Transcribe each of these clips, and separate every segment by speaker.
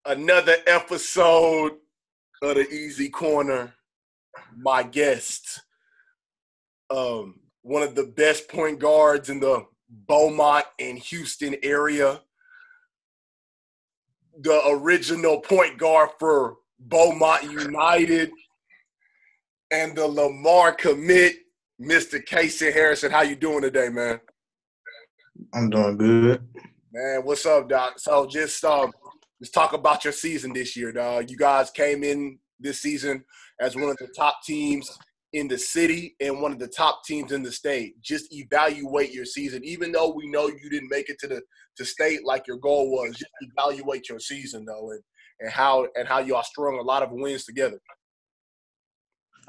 Speaker 1: Another episode of the Easy Corner. My guest, one of the best point guards in the Beaumont and Houston area, the original point guard for Beaumont United, and the Lamar commit, Mr. Kasen Harrison. How you doing today, man?
Speaker 2: I'm doing good.
Speaker 1: Man, what's up, Doc? So just talk about your season this year, dog. You guys came in this season as one of the top teams in the city and one of the top teams in the state. Just evaluate your season, even though we know you didn't make it to state like your goal was. Just evaluate your season though, and how y'all strung a lot of wins together.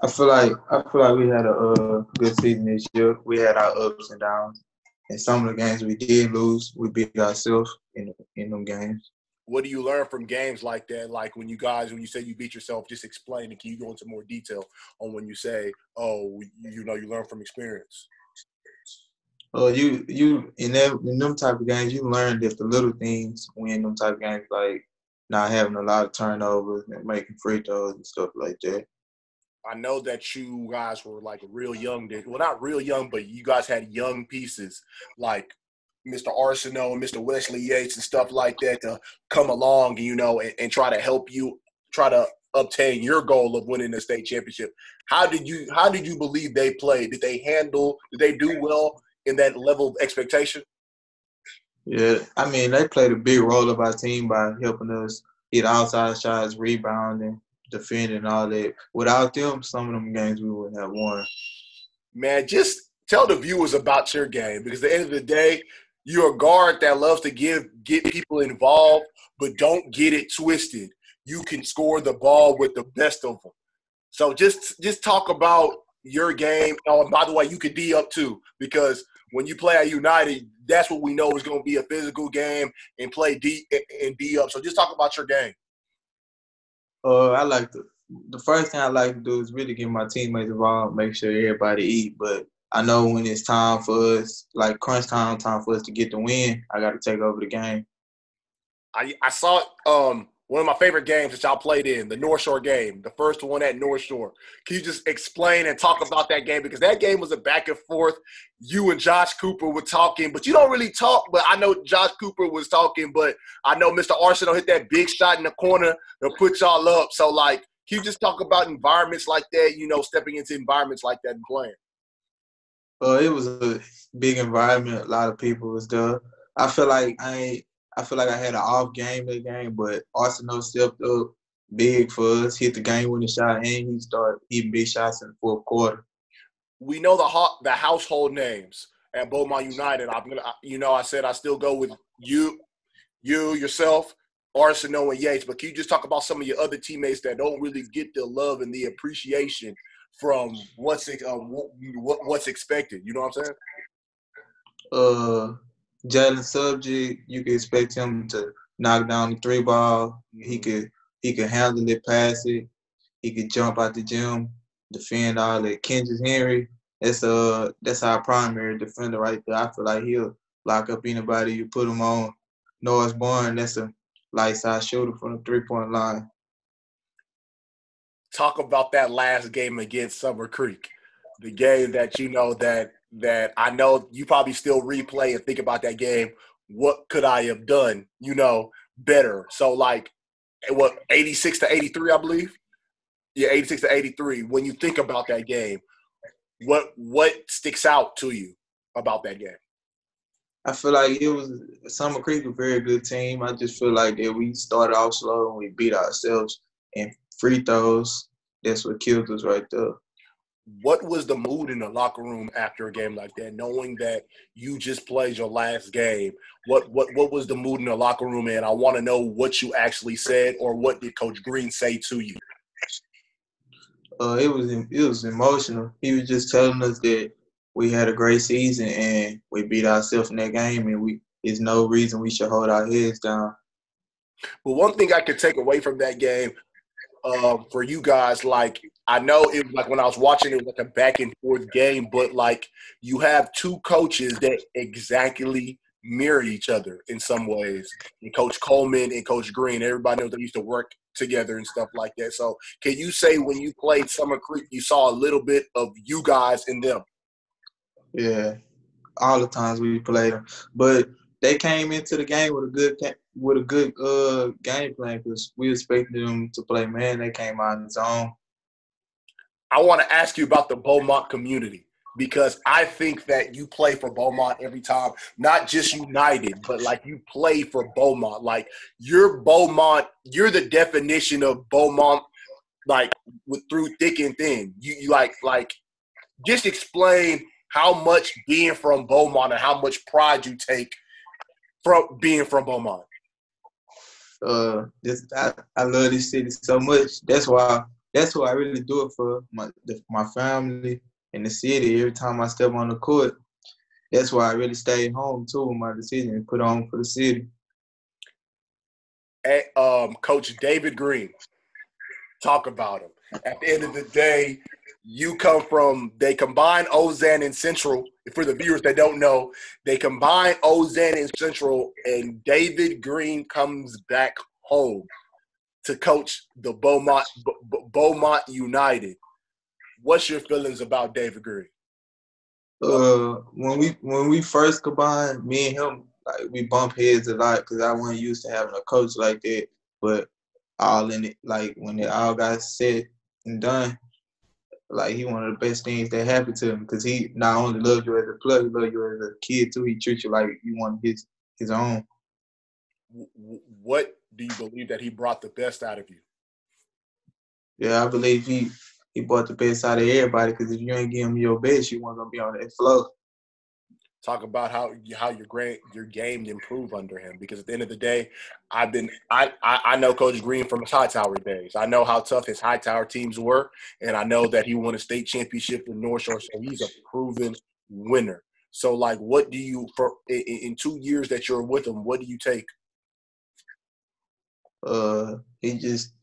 Speaker 2: I feel like we had a good season this year. We had our ups and downs. In some of the games we did lose, we beat ourselves in them games.
Speaker 1: What do you learn from games like that? Like when you say you beat yourself, just explain and can you go into more detail on when you say, oh, you learn from experience?
Speaker 2: You in them type of games, you learn that the little things win them type of games, like not having a lot of turnovers and making free throws and stuff like that.
Speaker 1: I know that you guys were like real young. Well, not real young, but you guys had young pieces like Mr. Arsenault and Mr. Wesley Yates and stuff like that to come along, and try to help you try to obtain your goal of winning the state championship. How did you believe they played? Did they do well in that level of expectation?
Speaker 2: Yeah, I mean they played a big role of our team by helping us hit outside shots, rebounding, defending, all that. Without them, some of them games we wouldn't have won.
Speaker 1: Man, just tell the viewers about your game because at the end of the day, you're a guard that loves to get people involved, but don't get it twisted. You can score the ball with the best of them. So just talk about your game. Oh, and by the way, you could D up too because when you play at United, that's what we know is going to be a physical game and play D and D up. So just talk about your game.
Speaker 2: I like the first thing I like to do is really get my teammates involved, make sure everybody eat. But I know when it's time for us, like crunch time for us to get the win, I got to take over the game.
Speaker 1: I saw one of my favorite games that y'all played in, the North Shore game, the first one at North Shore. Can you just explain and talk about that game? Because that game was a back and forth. You and Josh Cooper were talking, but you don't really talk. But I know Josh Cooper was talking, but I know Mr. Arsenault hit that big shot in the corner to put y'all up. So, like, can you just talk about environments like that, stepping into environments like that and playing?
Speaker 2: It was a big environment. A lot of people was there. I feel like I had an off game that game, but Arsenal stepped up big for us, hit the game-winning shot, and he started hitting big shots in the fourth quarter.
Speaker 1: We know the household names at Beaumont United. I said I still go with you, yourself, Arsenault, and Yates. But can you just talk about some of your other teammates that don't really get the love and the appreciation from what's expected? You know what I'm saying?
Speaker 2: Jalen Subject, you can expect him to knock down the three ball. He could handle it, pass it. He could jump out the gym, defend all that. Kasen Harrison, that's our primary defender right there. I feel like he'll lock up anybody you put him on. Norris Bourne, that's a light side shooter from the 3-point line.
Speaker 1: Talk about that last game against Summer Creek, the game that that I know you probably still replay and think about that game. What could I have done, better? So, like, 86-83, I believe? Yeah, 86-83. When you think about that game, what sticks out to you about that game?
Speaker 2: I feel like Summer Creek was a very good team. I just feel like that we started off slow and we beat ourselves. And free throws, that's what killed us right there.
Speaker 1: What was the mood in the locker room after a game like that, knowing that you just played your last game? What was the mood in the locker room, and I want to know what you actually said or what did Coach Green say to you?
Speaker 2: It was emotional. He was just telling us that we had a great season and we beat ourselves in that game, and there's no reason we should hold our heads down.
Speaker 1: But one thing I could take away from that game for you guys, like, I know it was like when I was watching it was like a back and forth game, but like you have two coaches that exactly mirror each other in some ways. And Coach Coleman and Coach Green, everybody knows they used to work together and stuff like that. So can you say when you played Summer Creek, you saw a little bit of you guys in them?
Speaker 2: Yeah, all the times we played them, but they came into the game with a good game plan because we expected them to play man. They came out in zone.
Speaker 1: I want to ask you about the Beaumont community because I think that you play for Beaumont every time, not just United, but like you play for Beaumont. Like you're Beaumont, you're the definition of Beaumont, like through thick and thin. You like just explain how much being from Beaumont and how much pride you take from being from Beaumont.
Speaker 2: I love this city so much. That's why I really do it for my family and the city. Every time I step on the court, that's why I really stayed home too with my decision and put on for the city.
Speaker 1: Coach David Green, talk about him. At the end of the day, you come from – they combine Ozan and Central. For the viewers that don't know, they combine Ozan and Central, and David Green comes back home to coach the Beaumont United. What's your feelings about David Green?
Speaker 2: When we first combined, me and him, like we bump heads a lot because I wasn't used to having a coach like that. But all in it, like when it all got said and done, like he one of the best things that happened to him because he not only loved you as a player, he loved you as a kid too. He treats you like you want his own.
Speaker 1: What do you believe that he brought the best out of you?
Speaker 2: Yeah, I believe he brought the best out of everybody because if you ain't giving him your best, you weren't gonna be on that flow.
Speaker 1: Talk about how your game improved under him because at the end of the day, I know Coach Green from his Hightower days. I know how tough his Hightower teams were, and I know that he won a state championship in North Shore, so he's a proven winner. So, like, what do you in 2 years that you're with him? What do you take?
Speaker 2: He just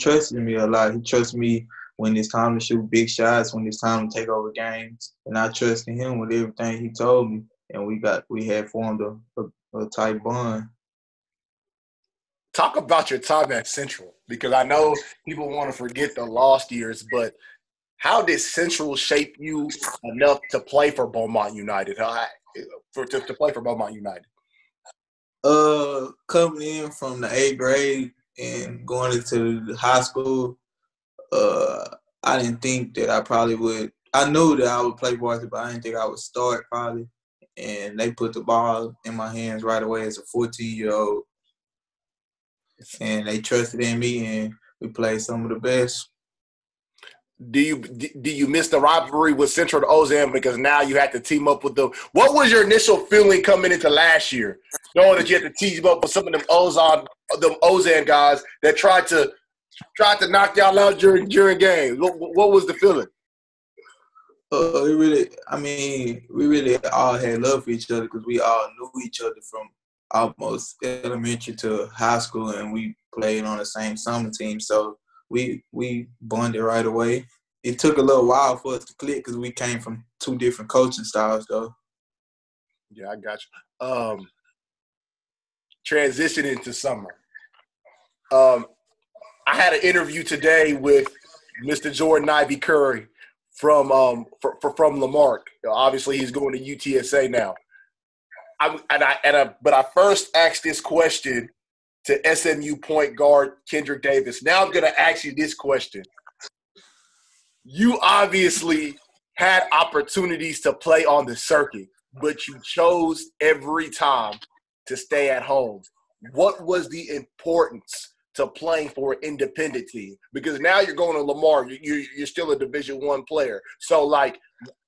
Speaker 2: trusted me a lot. He trusts me when it's time to shoot big shots, when it's time to take over games, and I trusted him with everything he told me, and we had formed a tight bond.
Speaker 1: Talk about your time at Central because I know people want to forget the lost years, but how did Central shape you enough to play for Beaumont United? To play for Beaumont United?
Speaker 2: Coming in from the 8th grade and going into the high school, I didn't think that I probably would. I knew that I would play varsity, but I didn't think I would start probably. And they put the ball in my hands right away as a 14-year-old. And they trusted in me, and we played some of the best.
Speaker 1: Do you miss the rivalry with Central to Ozan because now you had to team up with them? What was your initial feeling coming into last year, knowing that you had to team up with some of them Ozan guys that tried to knock y'all out during games? What was the feeling?
Speaker 2: We really all had love for each other because we all knew each other from almost elementary to high school, and we played on the same summer team. So we bonded right away. It took a little while for us to click because we came from 2 different coaching styles, though.
Speaker 1: Yeah, I got you. Transitioning to summer. I had an interview today with Mr. Jordan Ivy Curry from Lamar. Obviously, he's going to UTSA now. But I first asked this question to SMU point guard Kendrick Davis. Now I'm going to ask you this question. You obviously had opportunities to play on the circuit, but you chose every time to stay at home. What was the importance to playing for an independent team? Because now you're going to Lamar. You're still a Division I player. So, like,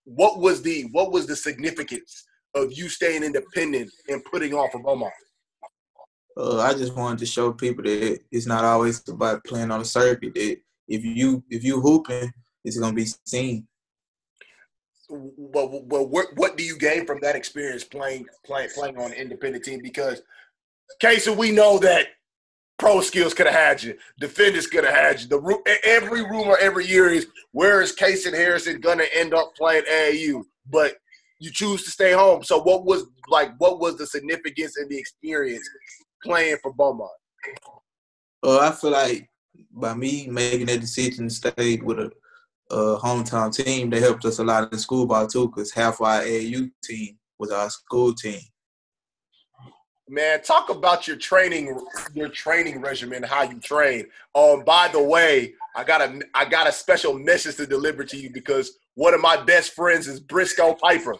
Speaker 1: what was the significance of you staying independent and putting on for Beaumont?
Speaker 2: I just wanted to show people that it's not always about playing on the circuit. That if you hooping, it's gonna be seen.
Speaker 1: Well, what do you gain from that experience playing on an independent team? Because, Kasen, we know that pro skills could have had you, defenders could have had you. Every rumor every year is where is Kasen Harrison gonna end up playing AAU? But you choose to stay home. So what was the significance and the experience playing for Beaumont?
Speaker 2: I feel like by me making that decision to stay with a hometown team, they helped us a lot in school ball too, because half of our AAU team was our school team.
Speaker 1: Man, talk about your training regimen, how you train. By the way, I got a special message to deliver to you because one of my best friends is Briscoe Piper.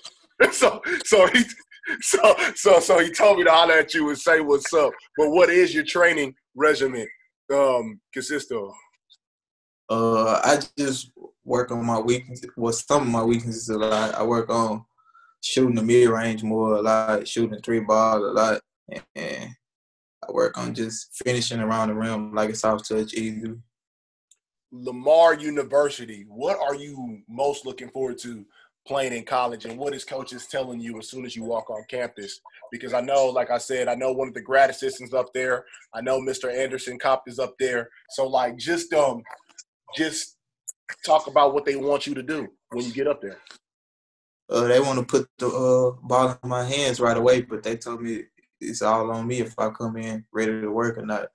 Speaker 1: so he told me to holler at you and say what's up. But what is your training regimen consist of?
Speaker 2: I just work on my weaknesses. Well, some of my weaknesses a lot. I work on shooting the mid range more a lot, shooting 3 ball a lot, and I work on just finishing around the rim like a soft touch easy.
Speaker 1: Lamar University, what are you most looking forward to playing in college, and what is coaches telling you as soon as you walk on campus? Because I know, like I said, I know one of the grad assistants up there. I know Mr. Anderson Kopp is up there. So, like, just talk about what they want you to do when you get up there.
Speaker 2: They want to put the ball in my hands right away, but they told me it's all on me if I come in ready to work or not.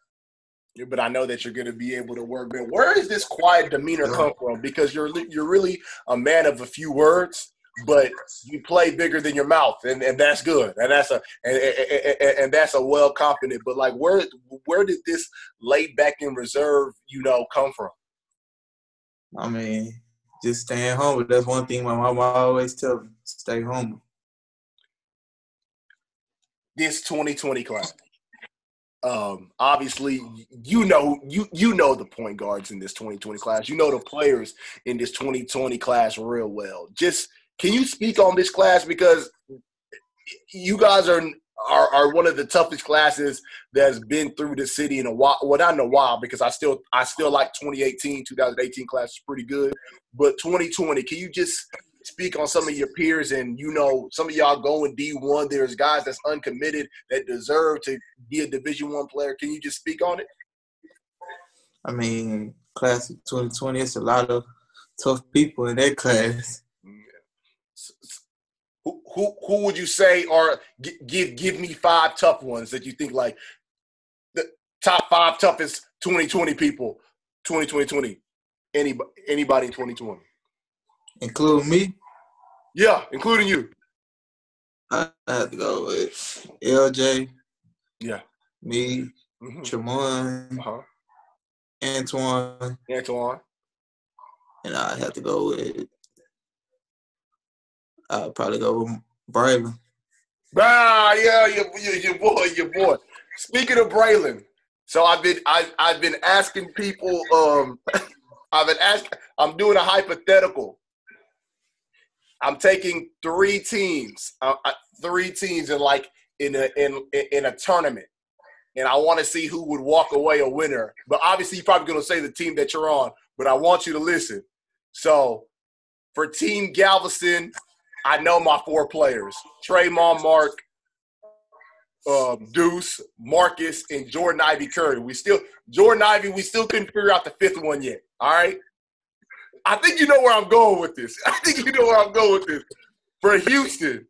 Speaker 1: Yeah, but I know that you're going to be able to work. Man, where does this quiet demeanor come from? Because you're really a man of a few words, but you play bigger than your mouth, and that's good, and that's a well confident. But like, where did this laid back and reserve, come from?
Speaker 2: I mean, just staying humble. That's one thing my mama always tells me: stay humble.
Speaker 1: This 2020 class. Obviously, you know the point guards in this 2020 class. You know the players in this 2020 class real well. Just can you speak on this class, because you guys are one of the toughest classes that's been through the city in a while. Well, not in a while, because I still like 2018 class is pretty good, but 2020. Can you just speak on some of your peers, and some of y'all going D1. There's guys that's uncommitted that deserve to be a Division I player. Can you just speak on it?
Speaker 2: I mean, class of 2020, it's a lot of tough people in that class.
Speaker 1: Who would you say are give me 5 tough ones that you think, like, the top 5 toughest 2020 people, 2020? Anybody in 2020?
Speaker 2: Including me?
Speaker 1: Yeah, including you.
Speaker 2: I have to go with LJ.
Speaker 1: Yeah.
Speaker 2: Me, Tremont, Antoine. And I have to go with I'll probably go with Braylon.
Speaker 1: Yeah, your boy. Speaking of Braylon, so I've been asking people. I'm doing a hypothetical. I'm taking 3 teams, in a tournament, and I want to see who would walk away a winner. But obviously, you're probably going to say the team that you're on. But I want you to listen. So, for Team Galveston, I know my 4 players: Tremont, Mark, Deuce, Marcus, and Jordan Ivy Curry. We still couldn't figure out the 5th one yet. All right. I think you know where I'm going with this. For Houston,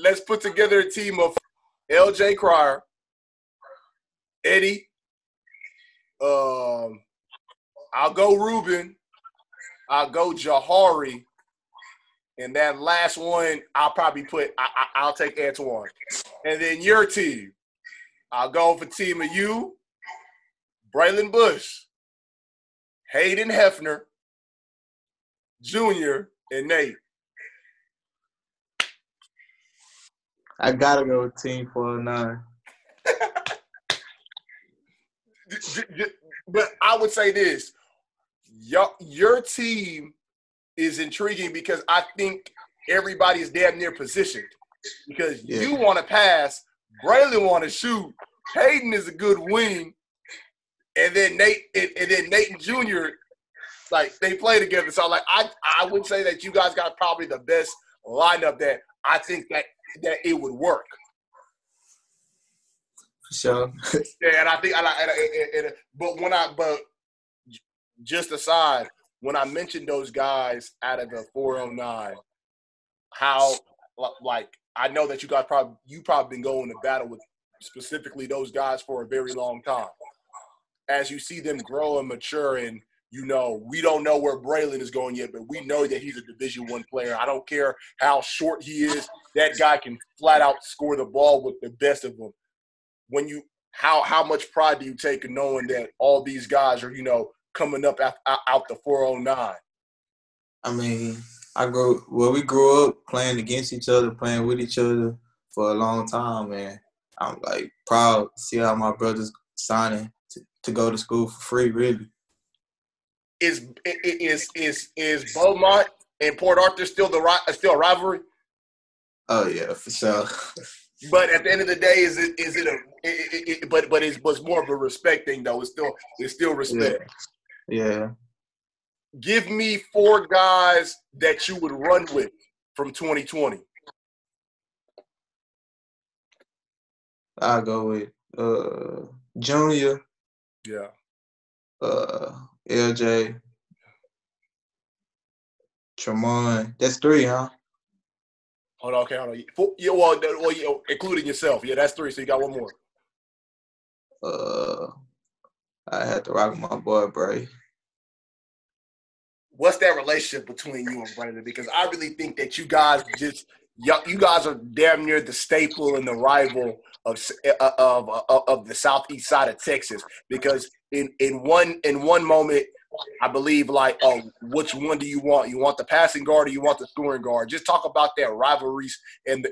Speaker 1: let's put together a team of LJ Cryer, Eddie. I'll go Ruben. I'll go Jahari. And that last one, I'll probably I'll take Antoine. And then your team, I'll go for team of you, Braylon Bush, Hayden Hefner, Junior, and Nate.
Speaker 2: I gotta go with Team 409.
Speaker 1: But I would say this: your team is intriguing because I think everybody's damn near positioned. Because you want to pass, Braylon want to shoot, Hayden is a good wing, and then Nate and Junior, like, they play together. So, like, I would say that you guys got probably the best lineup that I think that it would work.
Speaker 2: For sure.
Speaker 1: Yeah, and I think but just aside, when I mentioned those guys out of the 409, how like I know that you probably been going to battle with specifically those guys for a very long time. As you see them grow and mature, and we don't know where Braylon is going yet, but we know that he's a Division I player. I don't care how short he is; that guy can flat out score the ball with the best of them. How much pride do you take in knowing that all these guys are coming up out the 409?
Speaker 2: I mean, we grew up playing against each other, playing with each other for a long time, man. I'm like proud to see how my brother's signing to go to school for free, really.
Speaker 1: Is Beaumont and Port Arthur still a rivalry?
Speaker 2: Oh yeah, for sure.
Speaker 1: But at the end of the day, but it's more of a respect thing though. It's still respect.
Speaker 2: Yeah.
Speaker 1: Give me 4 guys that you would run with from 2020.
Speaker 2: I'll go with Junior.
Speaker 1: Yeah.
Speaker 2: LJ. Tremont. That's 3, huh?
Speaker 1: Hold on. 4, well, including yourself. Yeah, that's 3. So you got 1 more.
Speaker 2: I had to rock with my boy Bray.
Speaker 1: What's that relationship between you and Brandon? Because I really think that you guys are damn near the staple and the rival of the southeast side of Texas. Because in one moment, I believe which one do you want? You want the passing guard or you want the scoring guard? Just talk about that rivalries and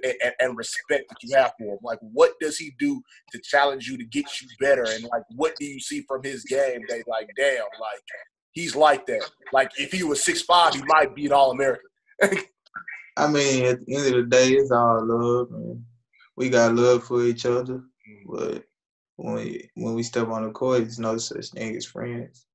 Speaker 1: respect that you have for him. Like, what does he do to challenge you to get you better? And what do you see from his game that damn, he's like that. Like, if he was 6'5", he might be an All-American.
Speaker 2: I mean, at the end of the day, it's all love, man. We got love for each other, but when we step on the court, there's no such thing as friends.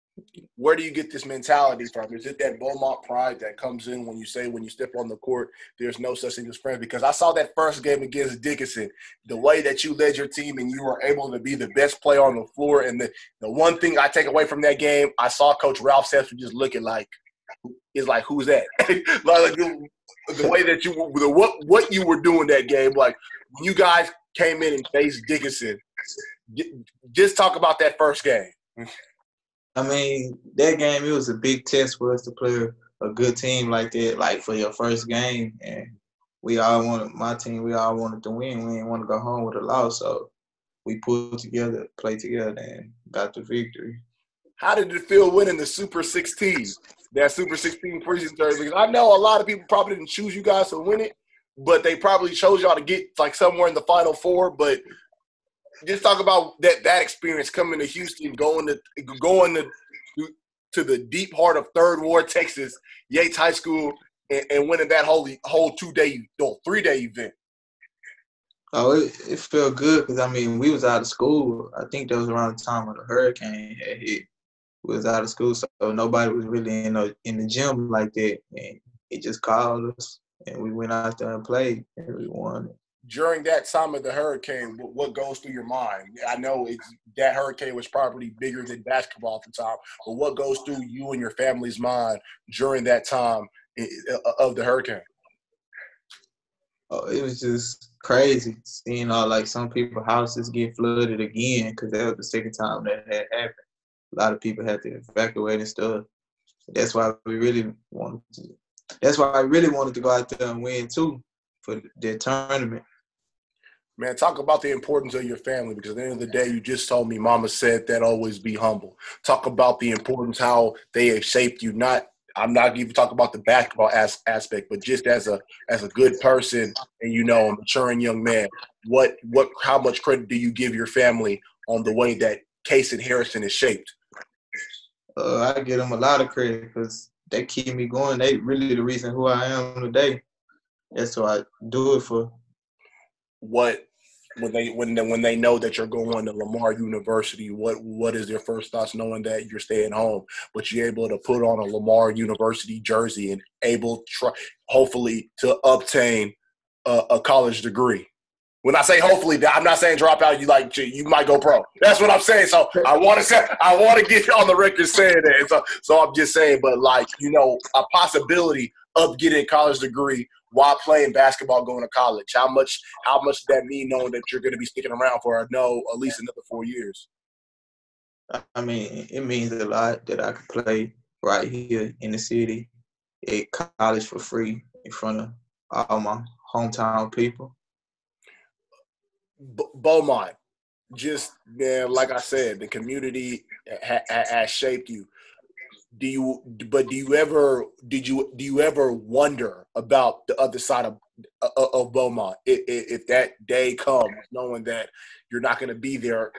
Speaker 1: Where do you get this mentality from? Is it that Beaumont pride that comes in when you step on the court, there's no such thing as friends? Because I saw that first game against Dickinson, the way that you led your team and you were able to be the best player on the floor. And the one thing I take away from that game, I saw Coach Ralph Sesser just looking who's that? The way that what you were doing that game, when you guys came in and faced Dickinson, just talk about that first game.
Speaker 2: I mean, that game, it was a big test for us to play a good team like that, for your first game. And my team, we all wanted to win. We didn't want to go home with a loss. So we pulled together, played together, and got the victory.
Speaker 1: How did it feel winning the Super 16, that Super 16 preseason tournament? Because I know a lot of people probably didn't choose you guys to win it, but they probably chose y'all to get somewhere in the Final Four. But just talk about that experience coming to Houston, going to the deep heart of Third Ward, Texas, Yates High School, and winning that whole 3-day event.
Speaker 2: Oh, it felt good because, I mean, we was out of school. I think that was around the time when the hurricane had hit. We was out of school, so nobody was really in the gym like that. And he just called us, and we went out there and played, and we won it.
Speaker 1: During that time of the hurricane, what goes through your mind? I know that hurricane was probably bigger than basketball at the time, but what goes through you and your family's mind during that time of the hurricane?
Speaker 2: Oh, it was just crazy seeing some people's houses get flooded again because that was the second time that had happened. A lot of people had to evacuate and stuff. That's why we really wanted to go out there and win too for the tournament.
Speaker 1: Man, talk about the importance of your family, because at the end of the day, you just told me Mama said that always be humble. Talk about the importance, how they have shaped you. I'm not even talking about the basketball aspect, but just as a good person and, a maturing young man, how much credit do you give your family on the way that Kasen Harrison is shaped?
Speaker 2: I give them a lot of credit because they keep me going. They really the reason who I am today. That's what I do it for.
Speaker 1: When they know that you're going to Lamar University, what is their first thoughts knowing that you're staying home, but you're able to put on a Lamar University jersey and able hopefully to obtain a college degree? When I say hopefully, I'm not saying drop out. You might go pro. That's what I'm saying. So I want to get you on the record saying that. So I'm just saying, but a possibility of getting a college degree while playing basketball going to college? How much does that mean knowing that you're going to be sticking around for at least another 4 years?
Speaker 2: I mean, it means a lot that I could play right here in the city at college for free in front of all my hometown people.
Speaker 1: Beaumont, just man, like I said, the community has shaped you. Do you ever wonder about the other side of Beaumont if that day comes, knowing that you're not going to be there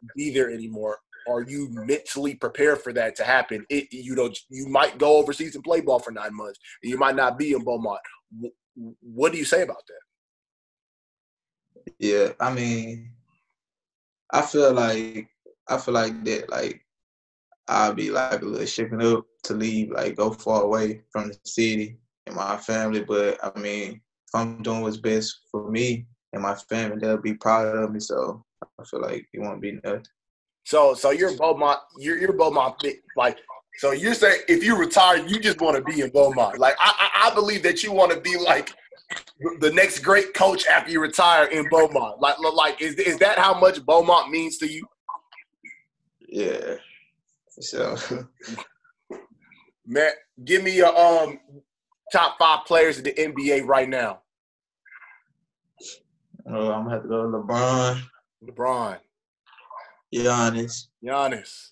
Speaker 1: anymore? Are you mentally prepared for that to happen? You might go overseas and play ball for 9 months, and you might not be in Beaumont. What do you say about that?
Speaker 2: Yeah, I mean, I feel like that, like, I'll be like a little shaken up to leave, like go far away from the city and my family. But I mean, if I'm doing what's best for me and my family, they'll be proud of me. So I feel like it won't be nothing.
Speaker 1: So you're Beaumont. You're Beaumont. Like, so you're saying if you retire, you just want to be in Beaumont. Like, I believe that you want to be like the next great coach after you retire in Beaumont. Like is that how much Beaumont means to you?
Speaker 2: Yeah. So,
Speaker 1: Man, give me your top 5 players in the NBA right now.
Speaker 2: I'm gonna have to go LeBron, Giannis.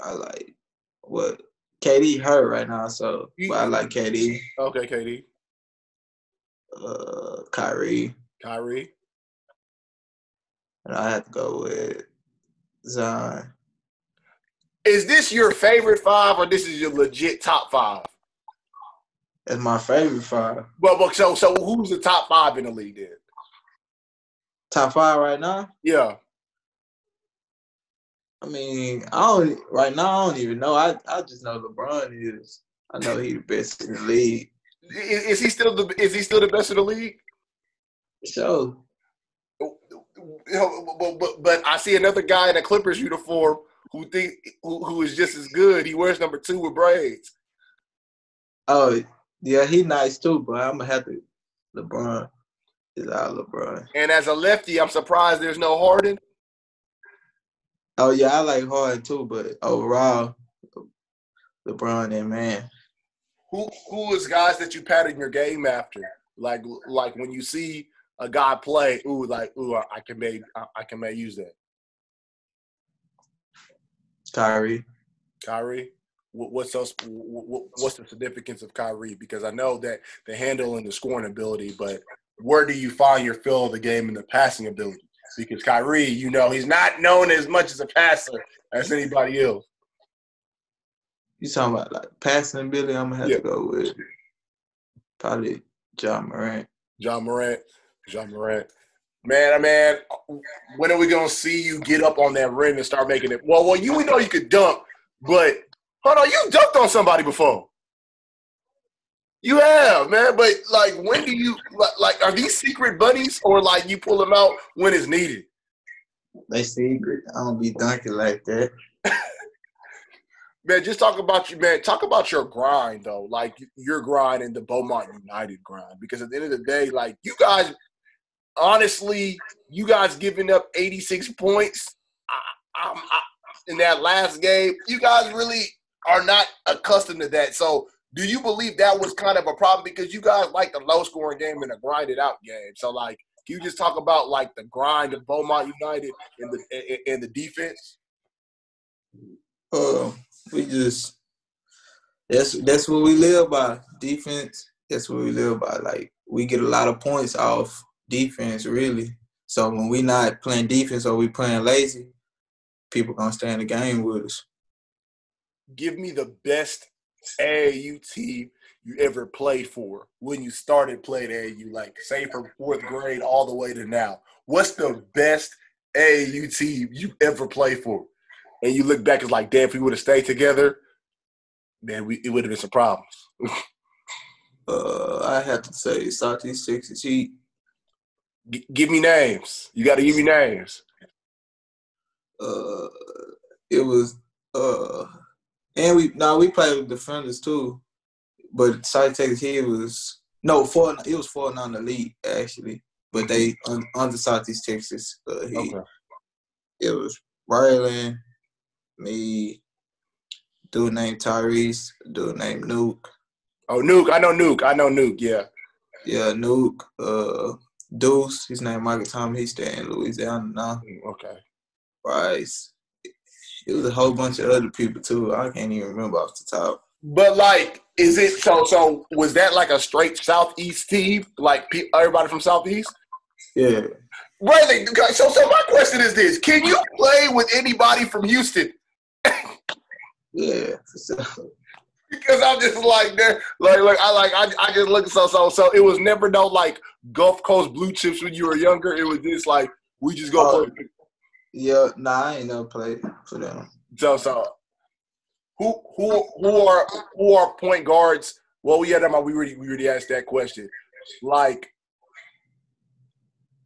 Speaker 2: I like what KD hurt right now, so but I like KD.
Speaker 1: Okay, KD.
Speaker 2: Kyrie. And I have to go with Zion.
Speaker 1: Is this your favorite 5 or this is your legit top 5?
Speaker 2: It's my favorite 5.
Speaker 1: Well, so who's the top 5 in the league then?
Speaker 2: Top 5 right now?
Speaker 1: Yeah.
Speaker 2: I mean, right now I don't even know. I just know LeBron is. I know he's the best in the league.
Speaker 1: Is he still the best in the league?
Speaker 2: Sure.
Speaker 1: But I see another guy in a Clippers uniform who is just as good. He wears number 2 with braids.
Speaker 2: Oh yeah, he nice too, but I'm gonna have to. LeBron is out. LeBron.
Speaker 1: And as a lefty, I'm surprised there's no Harden.
Speaker 2: Oh yeah, I like Harden too, but overall, LeBron and man.
Speaker 1: Who is guys that you pattern your game after? Like when you see a guy play, I can may use that.
Speaker 2: Kyrie.
Speaker 1: What's the significance of Kyrie? Because I know that the handle and the scoring ability, but where do you find your fill of the game and the passing ability? Because Kyrie, he's not known as much as a passer as anybody else.
Speaker 2: You talking about like passing ability? I'm gonna have to go with probably John Morant.
Speaker 1: Man, when are we gonna see you get up on that rim and start making it? Well, we know you could dunk, but hold on, you dunked on somebody before. You have, man, but like, when do you like? Are these secret bunnies, or like you pull them out when it's needed?
Speaker 2: They secret. I don't be dunking like that.
Speaker 1: Man, just talk about you, man. Talk about your grind, though. Like your grind and the Beaumont United grind. Because at the end of the day, like you guys, honestly, you guys giving up 86 points in that last game. You guys really are not accustomed to that. So, do you believe that was kind of a problem? Because you guys like the low-scoring game and the grinded-out game. So, like, can you just talk about like the grind of Beaumont United and the defense?
Speaker 2: We just that's what we live by. Defense. That's what we live by. Like we get a lot of points off defense, really. So when we not playing defense or we playing lazy, people gonna stay in the game with us.
Speaker 1: Give me the best AAU team you ever played for when you started playing AAU, like say from 4th grade all the way to now. What's the best AAU team you ever played for? And you look back, it's like, damn, if we would have stayed together, man, it would have been some problems.
Speaker 2: I have to say Southeast Texas Heat.
Speaker 1: Give me names. You got to give me names.
Speaker 2: It was and we played with defenders too, but Southeast Texas Heat was No, it was 4 on the league actually, but they under Southeast Texas.
Speaker 1: Okay.
Speaker 2: It was Ryland, me, dude named Tyrese, dude named Nuke.
Speaker 1: Oh, Nuke. I know Nuke. Yeah.
Speaker 2: Yeah, Nuke. Deuce. His name Michael Thomas. He stay in Louisiana now.
Speaker 1: Okay.
Speaker 2: Bryce. It was a whole bunch of other people too. I can't even remember off the top.
Speaker 1: But like, is it so? Was that like a straight Southeast team? Like everybody from Southeast?
Speaker 2: Yeah.
Speaker 1: Right. So my question is this: can you play with anybody from Houston?
Speaker 2: Yeah. For sure.
Speaker 1: Because I'm just like there, I just look so. It was never no like Gulf Coast blue chips when you were younger. It was just like we just go play.
Speaker 2: Yeah. Nah, I ain't never played for them.
Speaker 1: So. Who are point guards? Well, yeah, we already asked that question. Like,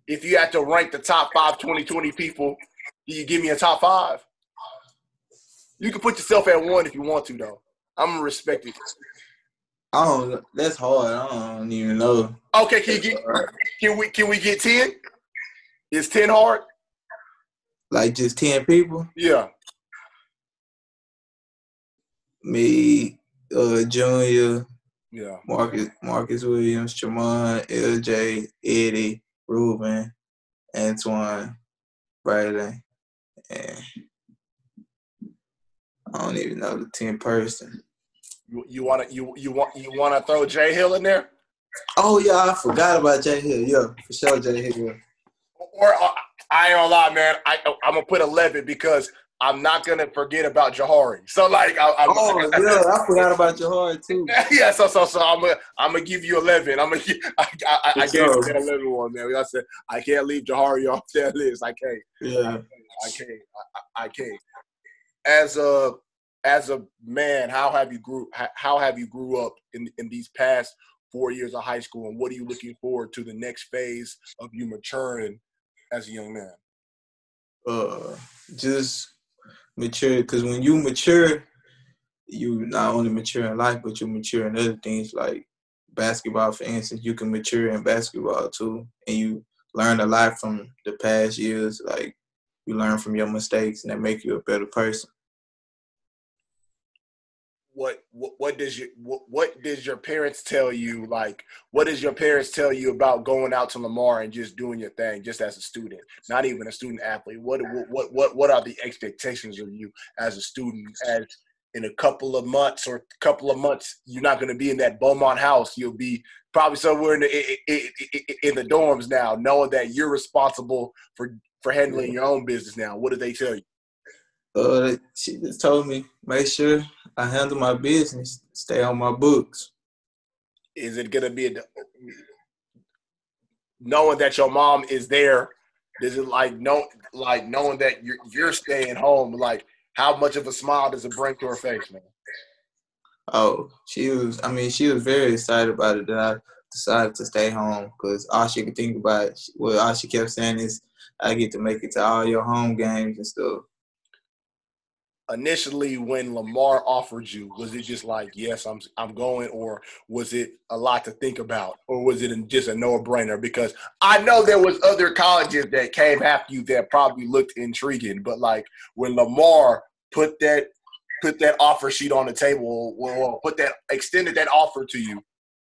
Speaker 1: if you had to rank the top 5 2020 people, do you give me a top 5? You can put yourself at 1 if you want to, though. I'm gonna respect it.
Speaker 2: I don't. That's hard. I don't even know.
Speaker 1: Okay, can we get 10? Is 10 hard?
Speaker 2: Like just 10 people?
Speaker 1: Yeah.
Speaker 2: Me, Junior,
Speaker 1: Yeah.
Speaker 2: Marcus Williams, Jamon, LJ, Eddie, Ruben, Antoine, Riley, and I don't even know the 10 person.
Speaker 1: You wanna throw Jay Hill in there?
Speaker 2: Oh yeah, I forgot about Jay Hill. Yeah, for sure, Jay Hill.
Speaker 1: Or I ain't gonna lie, man. I'm gonna put 11 because I'm not gonna forget about Jahari. So like,
Speaker 2: I forgot about Jahari too.
Speaker 1: Yeah, so I'm gonna give you 11. I gave you that 11 one, man. I said I can't leave Jahari off that list. I can't.
Speaker 2: Yeah,
Speaker 1: I can't. As a man, how have you grew up in these past 4 years of high school, and what are you looking forward to the next phase of you maturing as a young man?
Speaker 2: Just mature, because when you mature, you not only mature in life, but you mature in other things like basketball. For instance, you can mature in basketball too, and you learn a lot from the past years. Like you learn from your mistakes, and that make you a better person.
Speaker 1: What does your parents tell you? Like, what does your parents tell you about going out to Lamar and just doing your thing, just as a student, not even a student athlete? What are the expectations of you as a student? As in a couple of months, you're not going to be in that Beaumont house. You'll be probably somewhere in the dorms now, knowing that you're responsible for handling your own business now. What do they tell you?
Speaker 2: She just told me, make sure I handle my business, stay on my books.
Speaker 1: Is it gonna be knowing that your mom is there? Is it like knowing that you're staying home? Like, how much of a smile does it bring to her face, man?
Speaker 2: Oh, she was very excited about it that I decided to stay home because all she could think about, all she kept saying is, I get to make it to all your home games and stuff.
Speaker 1: Initially, when Lamar offered you, was it just like, yes, I'm going, or was it a lot to think about, or was it just a no-brainer? Because I know there was other colleges that came after you that probably looked intriguing, but like when Lamar put that offer sheet on the table, or extended that offer to you,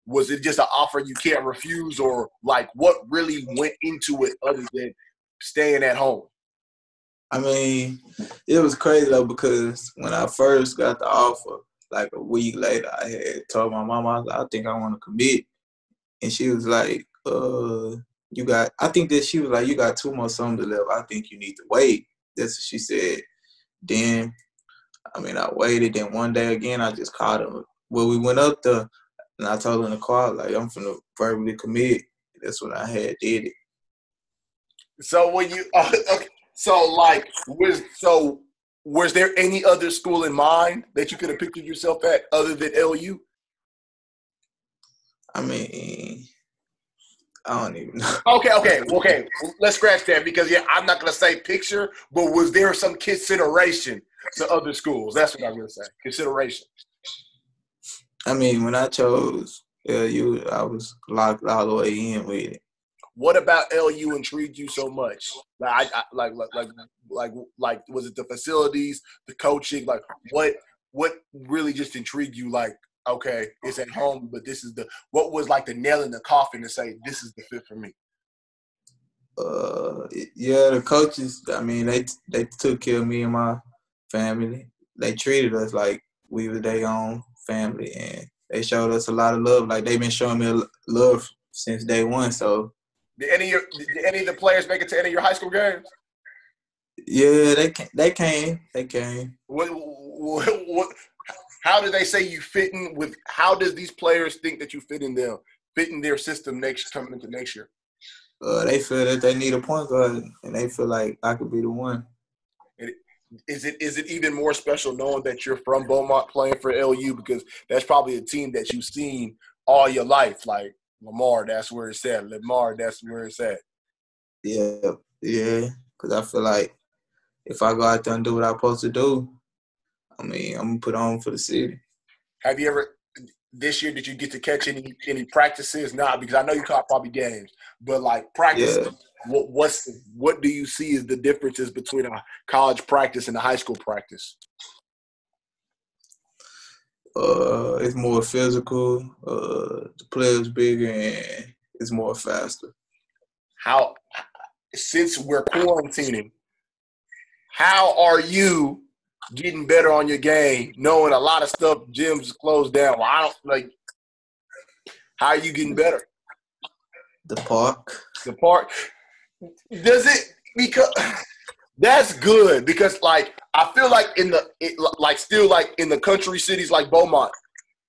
Speaker 1: was it just an offer you can't refuse, or like what really went into it other than staying at home?
Speaker 2: I mean, it was crazy though because when I first got the offer, like a week later, I had told my mom, I think I want to commit, and she was like, you got 2 more summers left. I think you need to wait. That's what she said. Then, I waited. Then one day again, I just called her. Well, we went up there, and I told her in the car, like, I'm finna verbally commit. That's when I had did it.
Speaker 1: So when you okay. Was there any other school in mind that you could have pictured yourself at other than LU?
Speaker 2: I don't even know.
Speaker 1: Okay. Let's scratch that because I'm not gonna say picture, but was there some consideration to other schools? That's what I'm gonna say. Consideration.
Speaker 2: When I chose LU, I was locked all the way in with it.
Speaker 1: What about LU intrigued you so much? Like, was it the facilities, the coaching? Like, what really just intrigued you? Like, okay, it's at home, but what was like the nail in the coffin to say this is the fit for me?
Speaker 2: Yeah, the coaches. I mean, they took care of me and my family. They treated us like we were their own family, and they showed us a lot of love. Like they've been showing me love since day one. So
Speaker 1: Did any of the players make it to any of your high school games?
Speaker 2: yeah, they came.
Speaker 1: What how do they say you fit in with? How does these players think that you fit in their system coming into next year?
Speaker 2: They feel that they need a point guard, and they feel like I could be the one.
Speaker 1: Is it even more special knowing that you're from Beaumont playing for LU, because that's probably a team that you've seen all your life? Like Lamar, that's where it's at. Lamar, that's where it's at.
Speaker 2: Yeah, because I feel like if I go out there and do what I'm supposed to do, I mean, I'm gonna put on for the city.
Speaker 1: Have you ever this year did you get to catch any practices? Not because I know you caught probably games, but like practices.
Speaker 2: Yeah.
Speaker 1: What do you see as the differences between a college practice and a high school practice?
Speaker 2: It's more physical. The players bigger and it's more faster.
Speaker 1: How, since we're quarantining, how are you getting better on your game, knowing a lot of stuff, gyms closed down? Well, I don't like. How are you getting better?
Speaker 2: The park.
Speaker 1: The park. Does it, because that's good, because like I feel like still like in the country cities like Beaumont,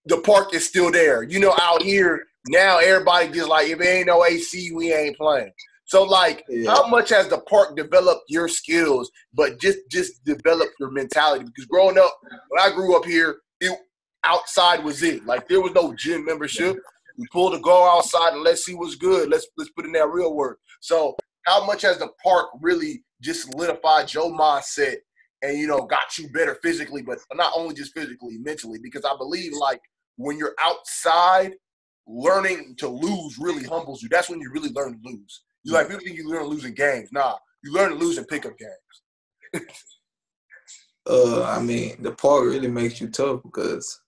Speaker 1: the park is still there. You know, out here now everybody just like, if it ain't no AC, we ain't playing. So like, how much has the park developed your skills, but just developed your mentality? Because growing up, when I grew up here, outside was it. Like there was no gym membership. We pulled to go outside and let's see what's good. Let's put in that real work. So how much has the park really just solidified your mindset and, you know, got you better physically, but not only just physically, mentally? Because I believe like when you're outside, learning to lose really humbles you. That's when you really learn to lose. You like, people think you learn to lose in games. Nah, you learn to lose in pickup games.
Speaker 2: I mean, the park really makes you tough because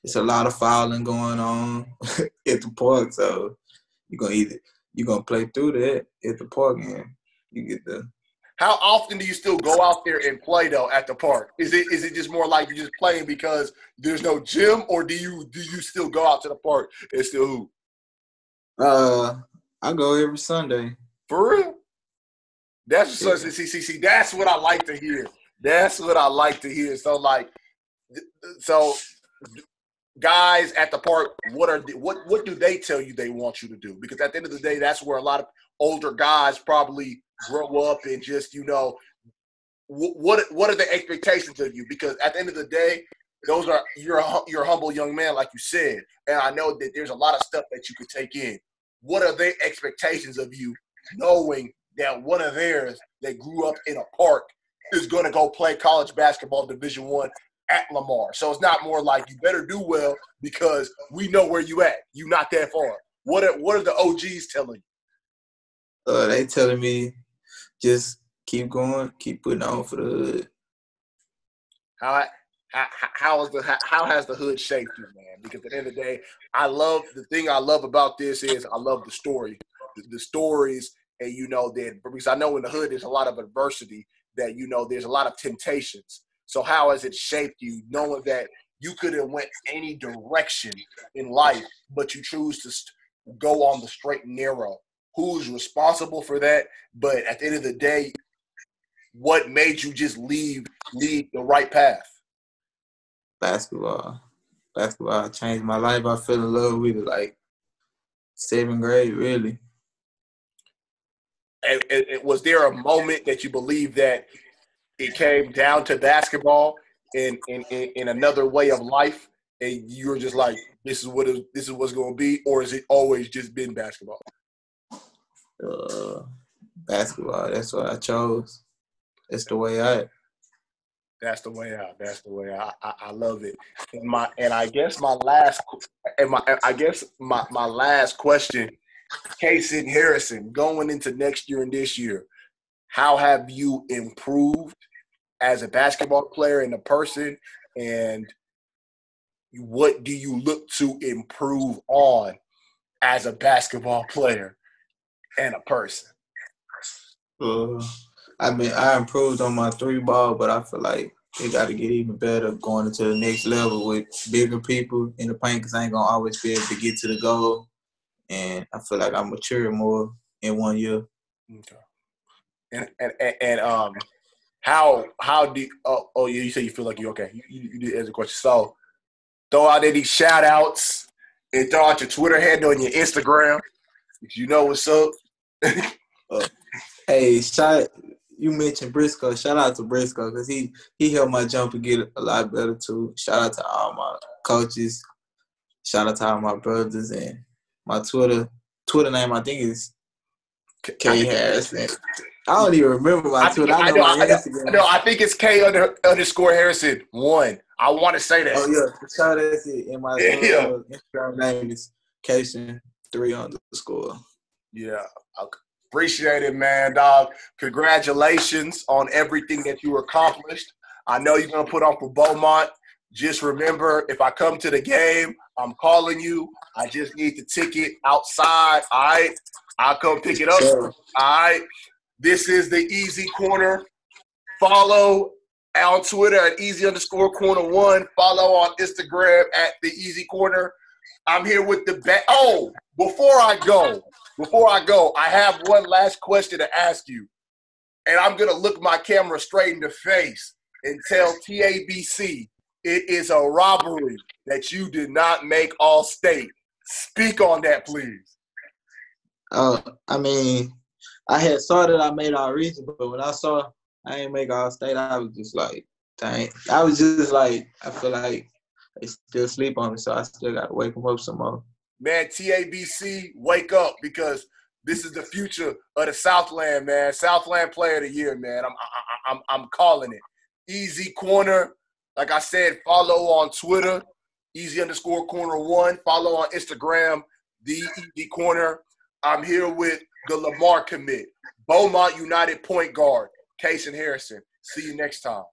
Speaker 2: it's a lot of fouling going on at the park. So you're gonna play through that at the park and you get the.
Speaker 1: How often do you still go out there and play though at the park? Is it just more like you're just playing because there's no gym, or do you still go out to the park and still hoop?
Speaker 2: I go every Sunday.
Speaker 1: For real? That's see, that's what I like to hear. That's what I like to hear. So like, guys at the park, what do they tell you they want you to do? Because at the end of the day, that's where a lot of older guys probably grow up and just, you know, what are the expectations of you? Because at the end of the day, those are you're a humble young man, like you said, and I know that there's a lot of stuff that you could take in. What are their expectations of you, knowing that one of theirs that grew up in a park is going to go play college basketball Division I at Lamar? So it's not more like you better do well because we know where you at. You not that far. What are the OGs telling you?
Speaker 2: They telling me just keep going, keep putting on for the hood.
Speaker 1: How has the hood shaped you, man? Because at the end of the day, the thing I love about this is I love the story, the stories, and you know that because I know in the hood there's a lot of adversity, that you know there's a lot of temptations. So how has it shaped you, knowing that you could have went any direction in life, but you choose to go on the straight and narrow? Who's responsible for that? But at the end of the day, what made you just lead the right path?
Speaker 2: Basketball changed my life. I fell in love with it like 7th grade, really.
Speaker 1: And was there a moment that you believe that it came down to basketball in another way of life, and you were just like, this is what's going to be, or is it always just been basketball?
Speaker 2: Basketball. That's what I chose. That's the way out.
Speaker 1: That's the way out. That's the way out. I love it. And I guess my last And I guess my last question, Kasen Harrison, going into next year and this year, how have you improved as a basketball player and a person, and what do you look to improve on as a basketball player and a person?
Speaker 2: I mean, I improved on my three ball, but I feel like it got to get even better going into the next level with bigger people in the paint because I ain't going to always be able to get to the goal. And I feel like I'm maturing more in 1 year.
Speaker 1: Okay. And how do you say you feel like you're okay. You did answer the question. So throw out any shout outs and throw out your Twitter handle and your Instagram. You know what's up.
Speaker 2: Hey, you mentioned Briscoe. Shout out to Briscoe because he helped my jumper get a lot better too. Shout out to all my coaches. Shout out to all my brothers and my Twitter name. I think is K Harrison. I don't even remember my Twitter. I know my Instagram.
Speaker 1: No, I think it's K_Harrison 1. I want to say that.
Speaker 2: Oh yeah, shout out to it. And my Instagram name is Kasen3_.
Speaker 1: Yeah. Okay. Appreciate it, man, dog. Congratulations on everything that you accomplished. I know you're going to put on for Beaumont. Just remember, if I come to the game, I'm calling you. I just need the ticket outside, all right? I'll come pick it up, all right? This is the Easy Corner. Follow on Twitter at Easy_Corner1. Follow on Instagram at the Easy Corner. I'm here with the before I go, I have one last question to ask you. And I'm going to look my camera straight in the face and tell TABC it is a robbery that you did not make All-State. Speak on that, please.
Speaker 2: I mean, I had saw that I made all region, but when I saw I ain't make All-State, I was just like, dang. I was just like, I feel like they still sleep on me, so I still got to wake them up some more.
Speaker 1: Man, TABC, wake up because this is the future of the Southland, man. Southland Player of the Year, man. I'm calling it. Easy Corner. Like I said, follow on Twitter, Easy_Corner1. Follow on Instagram, the Easy Corner. I'm here with the Lamar commit, Beaumont United point guard, Kasen Harrison. See you next time.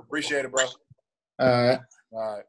Speaker 1: Appreciate it, bro.
Speaker 2: All right.
Speaker 1: All right.